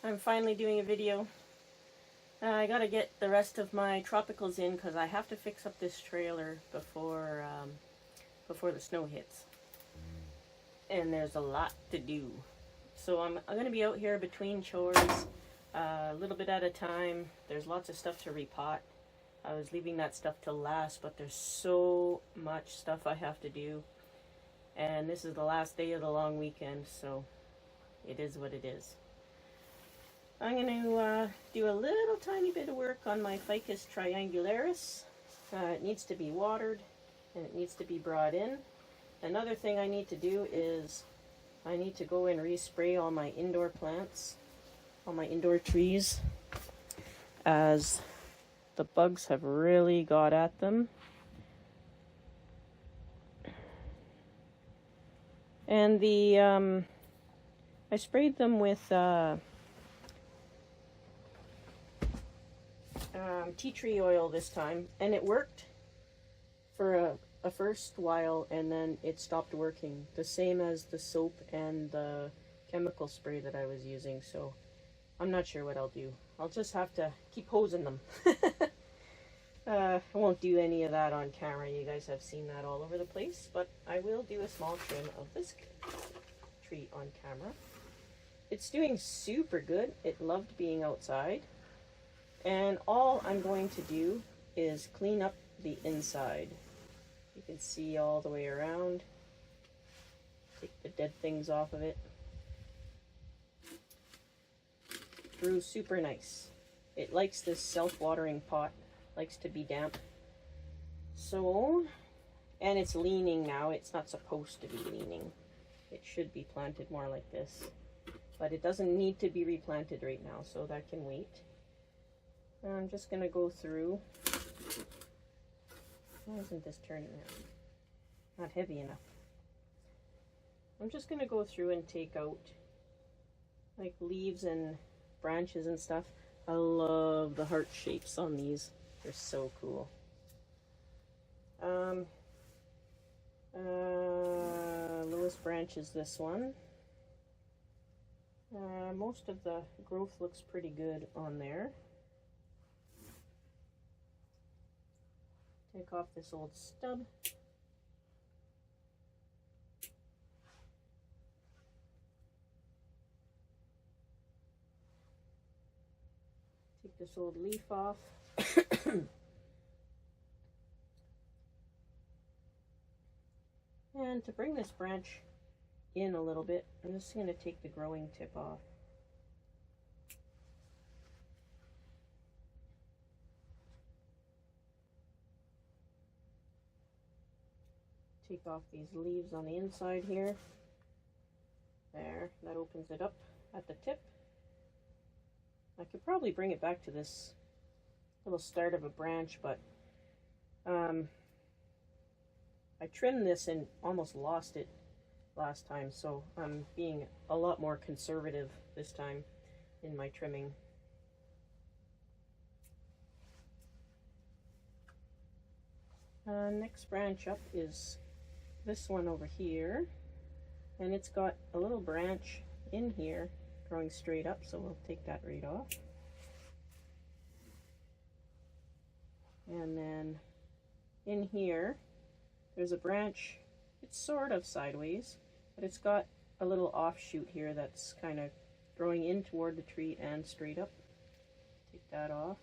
I'm finally doing a video. I gotta get the rest of my tropicals in because I have to fix up this trailer before the snow hits. And there's a lot to do. So I'm gonna be out here between chores, a little bit at a time. There's lots of stuff to repot. I was leaving that stuff till last, but there's so much stuff I have to do. And this is the last day of the long weekend, so it is what it is. I'm going to do a little tiny bit of work on my Ficus Triangularis. It needs to be watered and it needs to be brought in. Another thing I need to do is I need to go and respray all my indoor plants, all my indoor trees, as the bugs have really got at them. And I sprayed them with tea tree oil this time, and it worked for a first while, and then it stopped working, the same as the soap and the chemical spray that I was using. So I'm not sure what I'll do. I'll just have to keep hosing them. I won't do any of that on camera. You guys have seen that all over the place, but I will do a small trim of this tree on camera. It's doing super good. It loved being outside. And all I'm going to do is clean up the inside. You can see all the way around. Take the dead things off of it. Grew super nice. It likes this self-watering pot. Likes to be damp. So, and it's leaning now. It's not supposed to be leaning. It should be planted more like this. But it doesn't need to be replanted right now, so that can wait. I'm just going to go through. Why isn't this turning out? Not heavy enough. I'm just going to go through and take out like leaves and branches and stuff. I love the heart shapes on these. They're so cool. Lowest branch is this one. Most of the growth looks pretty good on there. Take off this old stub. Take this old leaf off. And to bring this branch in a little bit, I'm just going to take the growing tip off. Take off these leaves on the inside here. There, that opens it up at the tip. I could probably bring it back to this little start of a branch, but I trimmed this and almost lost it last time, so I'm being a lot more conservative this time in my trimming. Next branch up is this one over here, and it's got a little branch in here growing straight up, so we'll take that right off. And then in here there's a branch. It's sort of sideways, but it's got a little offshoot here that's kind of growing in toward the tree and straight up. Take that off.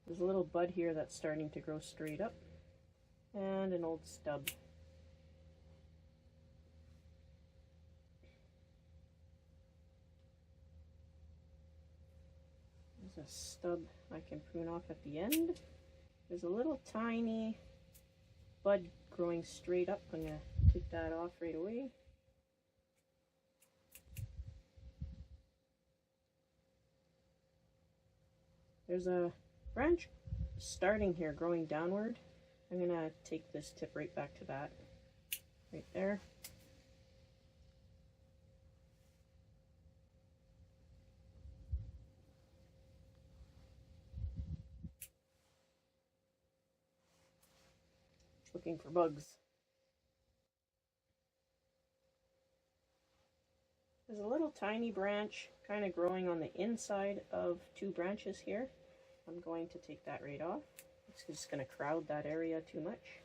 There's a little bud here that's starting to grow straight up, and an old stub. There's a stub I can prune off at the end. There's a little tiny bud growing straight up. I'm going to take that off right away. There's a branch starting here growing downward. I'm going to take this tip right back to that. Right there. Looking for bugs. There's a little tiny branch kind of growing on the inside of two branches here. I'm going to take that right off. It's just going to crowd that area too much.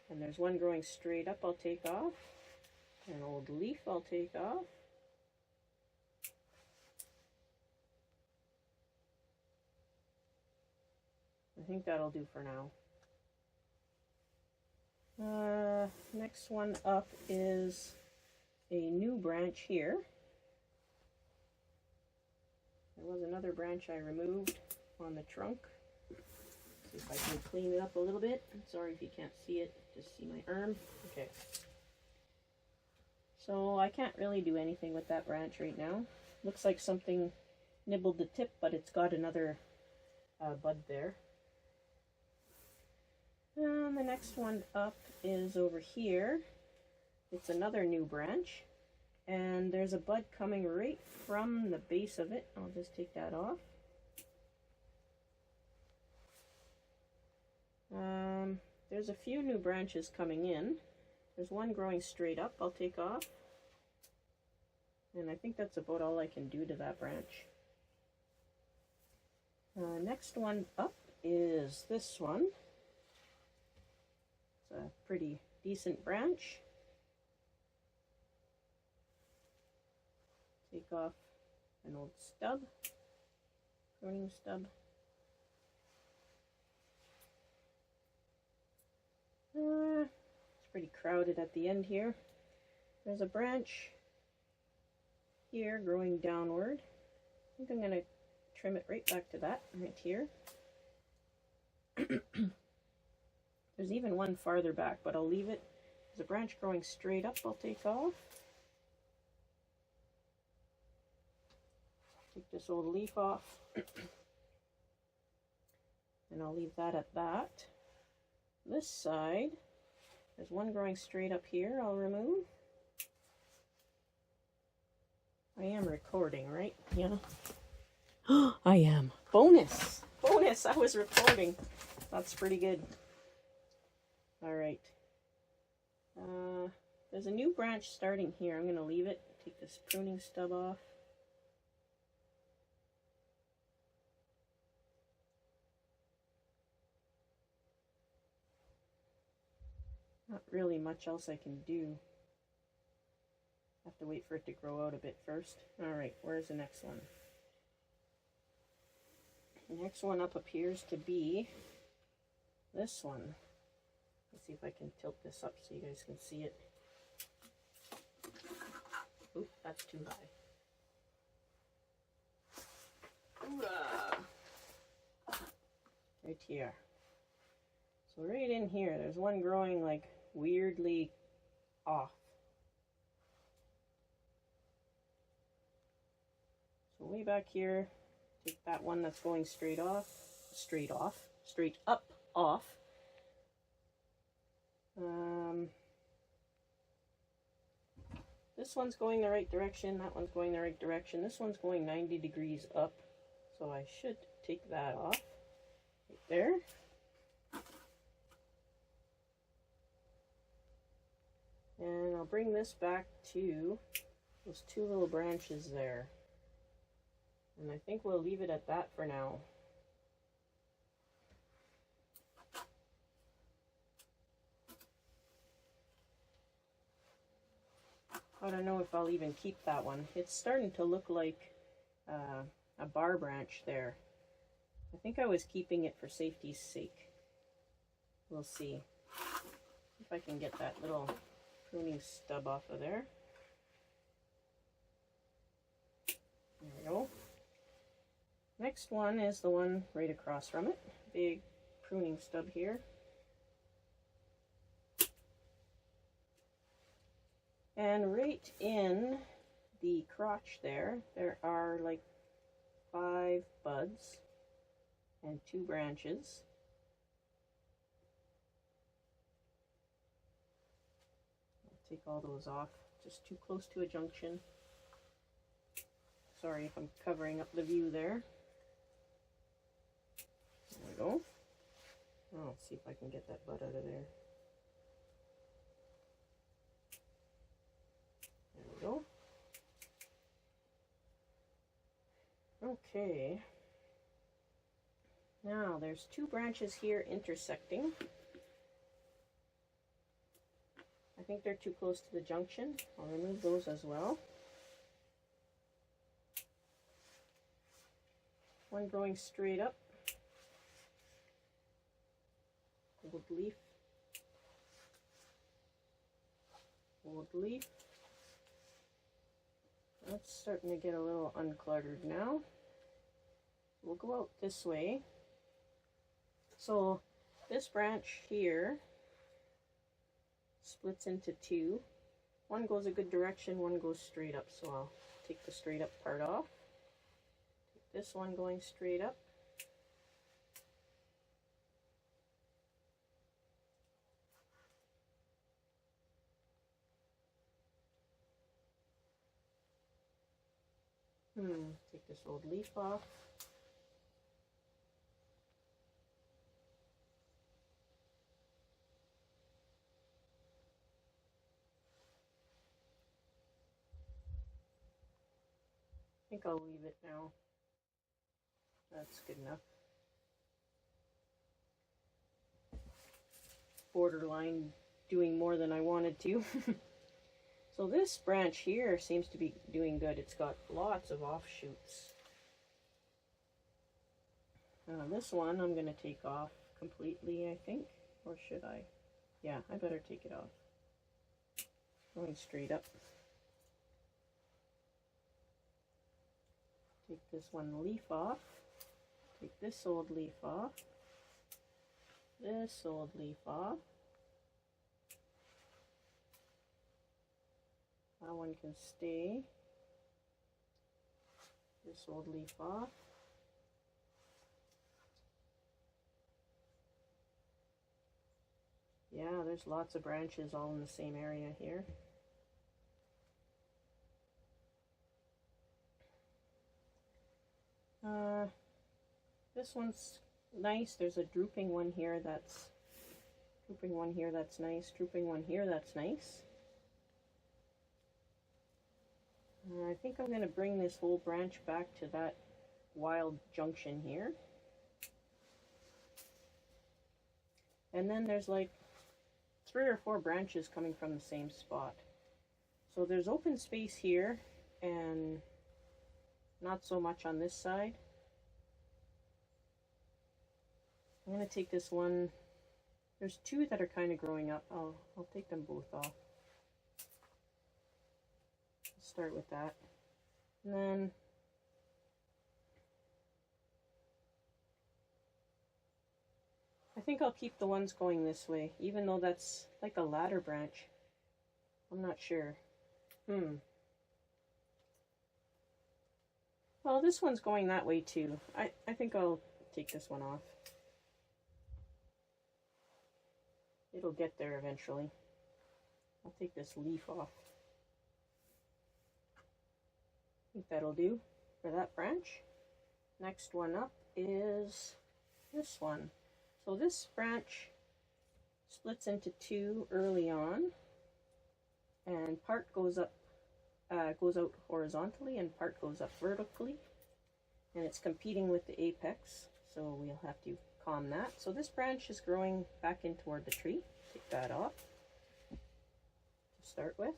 And there's one growing straight up I'll take off. An old leaf I'll take off. I think that'll do for now. Next one up is a new branch here. There was another branch I removed on the trunk. See if I can clean it up a little bit. I'm sorry if you can't see it, just see my arm. Okay. So I can't really do anything with that branch right now. Looks like something nibbled the tip, but it's got another bud there. And the next one up is over here. It's another new branch. And there's a bud coming right from the base of it. I'll just take that off. There's a few new branches coming in. There's one growing straight up I'll take off. And I think that's about all I can do to that branch. Next one up is this one. It's a pretty decent branch. Take off an old stub, pruning stub. It's pretty crowded at the end here. There's a branch here growing downward. I think I'm going to trim it right back to that, right here. There's even one farther back, but I'll leave it. There's a branch growing straight up I'll take off. Take this old leaf off. And I'll leave that at that. This side, there's one growing straight up here I'll remove. I am recording, right? Yeah. I am. Bonus! Bonus! I was recording. That's pretty good. Alright. There's a new branch starting here. I'm going to leave it. Take this pruning stub off. Not really much else I can do. Have to wait for it to grow out a bit first. Alright, where's the next one? The next one up appears to be this one. Let's see if I can tilt this up so you guys can see it. Oop, that's too high. Right here. So right in here, there's one growing like weirdly off. So way back here, take that one that's going straight up, off. This one's going the right direction, that one's going the right direction, this one's going 90 degrees up, so I should take that off right there. And I'll bring this back to those two little branches there. And I think we'll leave it at that for now. I don't know if I'll even keep that one. It's starting to look like a bar branch there. I think I was keeping it for safety's sake. We'll see if I can get that little pruning stub off of there. There we go. Next one is the one right across from it. Big pruning stub here. And right in the crotch there are like 5 buds and 2 branches. I'll take all those off, just too close to a junction. Sorry if I'm covering up the view there. There we go. Oh, let's see if I can get that bud out of there. There we go. Okay. Now there's two branches here intersecting. I think they're too close to the junction. I'll remove those as well. One growing straight up. Old leaf. Old leaf. That's starting to get a little uncluttered now. We'll go out this way. So this branch here splits into two. One goes a good direction, one goes straight up. So I'll take the straight up part off. Take this one going straight up. Take this old leaf off. I think I'll leave it now. That's good enough. Borderline doing more than I wanted to. So this branch here seems to be doing good. It's got lots of offshoots. This one I'm going to take off completely, I think. Or should I? Yeah, I better take it off. Going straight up. Take this one leaf off. Take this old leaf off. This old leaf off. That one can stay. This old leaf off. Yeah, there's lots of branches all in the same area here. This one's nice. There's a drooping one here that's nice. Drooping one here that's nice. I think I'm going to bring this whole branch back to that wild junction here. And then there's like 3 or 4 branches coming from the same spot. So there's open space here and not so much on this side. I'm going to take this one. There's 2 that are kind of growing up. I'll take them both off. Start with that. And then I think I'll keep the ones going this way, even though that's like a ladder branch. I'm not sure. Well, this one's going that way too. I think I'll take this one off. It'll get there eventually. I'll take this leaf off. I think that'll do for that branch. Next one up is this one. So this branch splits into 2 early on, and part goes up, goes out horizontally, and part goes up vertically, and it's competing with the apex. So we'll have to calm that. So this branch is growing back in toward the tree. Take that off to start with.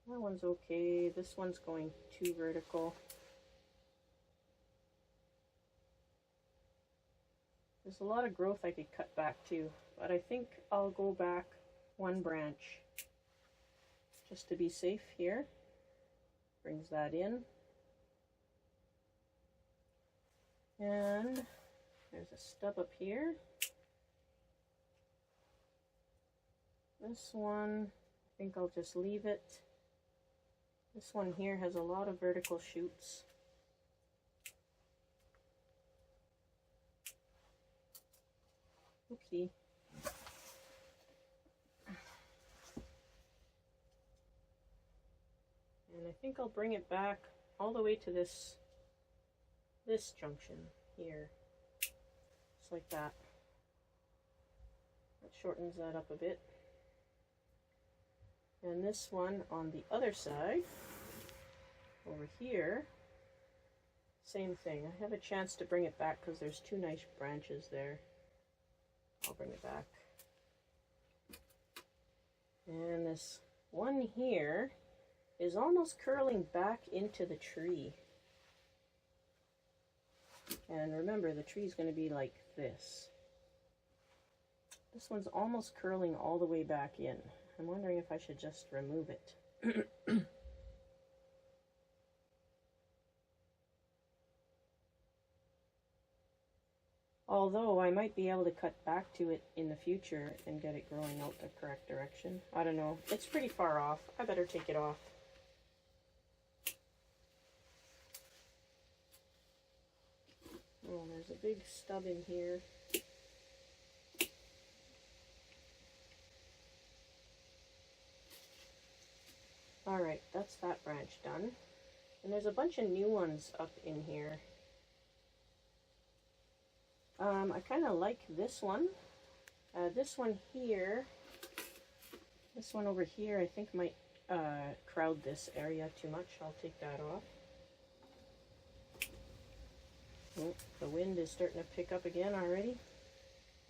That one's okay. This one's going too vertical. There's a lot of growth I could cut back too, but I think I'll go back 1 branch just to be safe here. Brings that in. And there's a stub up here. This one, I think I'll just leave it. This one here has a lot of vertical shoots. Oopsie. And I think I'll bring it back all the way to this junction here. Just like that. That shortens that up a bit. And this one on the other side, over here, same thing. I have a chance to bring it back because there's two nice branches there. I'll bring it back. And this one here is almost curling back into the tree. And remember, the tree is going to be like this. This one's almost curling all the way back in. I'm wondering if I should just remove it. Although I might be able to cut back to it in the future and get it growing out the correct direction. I don't know. It's pretty far off. I better take it off. Oh, there's a big stub in here. Alright, that's that branch done. And there's a bunch of new ones up in here. I kind of like this one. This one here, this one over here, I think might crowd this area too much. I'll take that off. Oh, the wind is starting to pick up again already.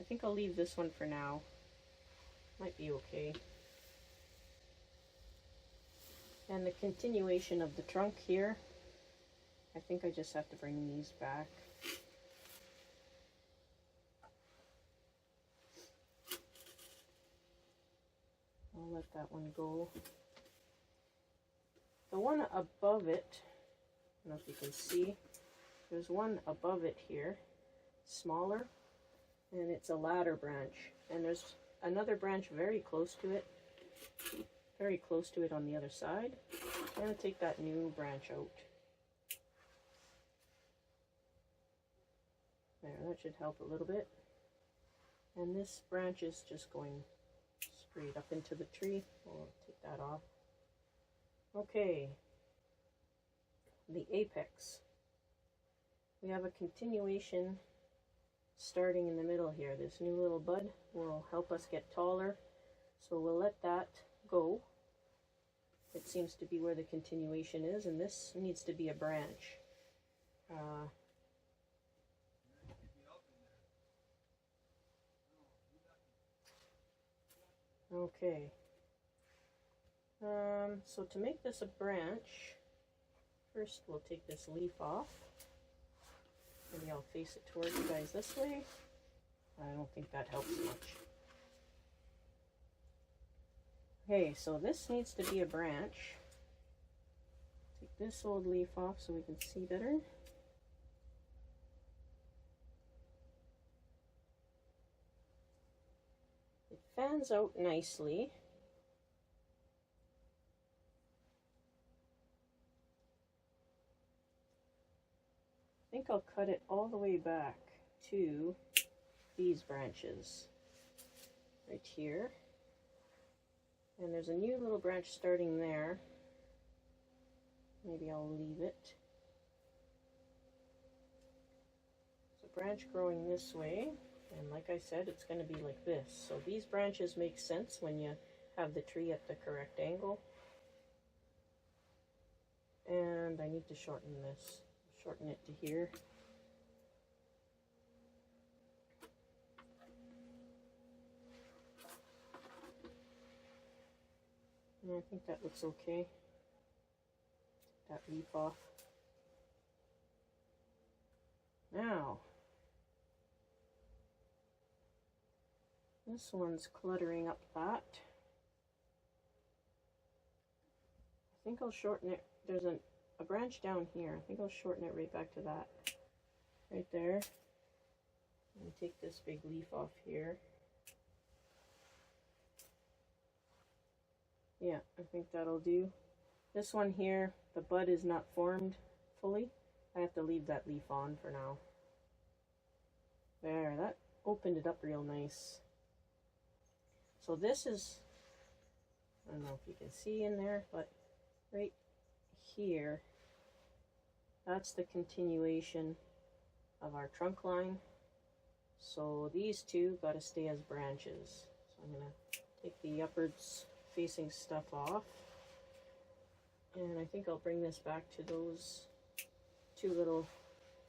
I think I'll leave this one for now. Might be okay. And the continuation of the trunk here, I think I just have to bring these back. I'll let that one go. The one above it, I don't know if you can see, there's one above it here, smaller, and it's a ladder branch. And there's another branch very close to it on the other side. I'm going to take that new branch out. There, that should help a little bit. And this branch is just going straight up into the tree. We'll take that off. Okay, the apex. We have a continuation starting in the middle here. This new little bud will help us get taller, so we'll let that go. It seems to be where the continuation is, and this needs to be a branch. Okay. So to make this a branch, first we'll take this leaf off. Maybe I'll face it towards you guys this way. I don't think that helps much. Okay, so this needs to be a branch. Take this old leaf off so we can see better. It fans out nicely. I think I'll cut it all the way back to these branches right here. And there's a new little branch starting there. Maybe I'll leave it. There's a branch growing this way, and like I said, it's going to be like this. So these branches make sense when you have the tree at the correct angle. And I need to shorten this. Shorten it to here. And I think that looks okay. Take that leaf off. Now, this one's cluttering up that. I think I'll shorten it. There's a branch down here. I think I'll shorten it right back to that. Right there. And take this big leaf off here. Yeah, I think that'll do. This one here, the bud is not formed fully. I have to leave that leaf on for now. There, that opened it up real nice. So this is, I don't know if you can see in there, but right here, that's the continuation of our trunk line. So these two got to stay as branches. So I'm going to take the uppers facing stuff off. And I think I'll bring this back to those two little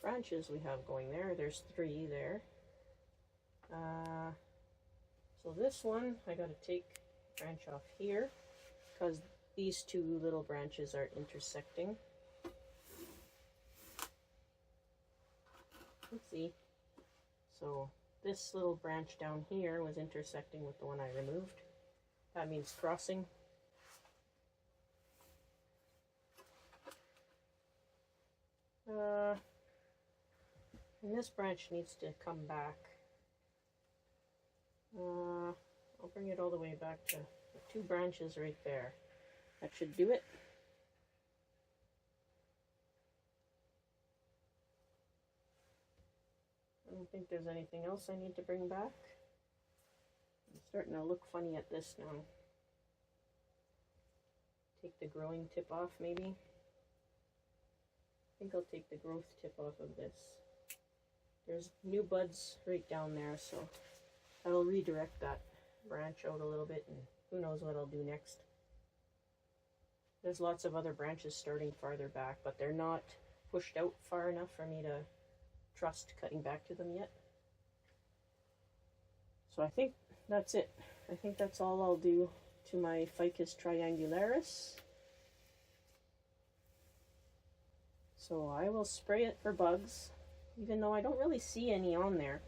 branches we have going there. There's 3 there. So this one, I got to take a branch off here because these 2 little branches are intersecting. Let's see. So this little branch down here was intersecting with the one I removed. That means crossing. And this branch needs to come back. I'll bring it all the way back to the 2 branches right there. That should do it. I don't think there's anything else I need to bring back. I'm starting to look funny at this now. Take the growing tip off maybe. I think I'll take the growth tip off of this. There's new buds right down there, so I'll redirect that branch out a little bit, and who knows what I'll do next. There's lots of other branches starting farther back, but they're not pushed out far enough for me to trust cutting back to them yet. So I think that's it. I think that's all I'll do to my Ficus triangularis. So I will spray it for bugs, even though I don't really see any on there.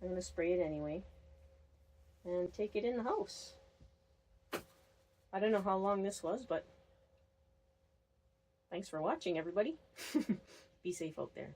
I'm going to spray it anyway and take it in the house. I don't know how long this was, but thanks for watching, everybody. Be safe out there.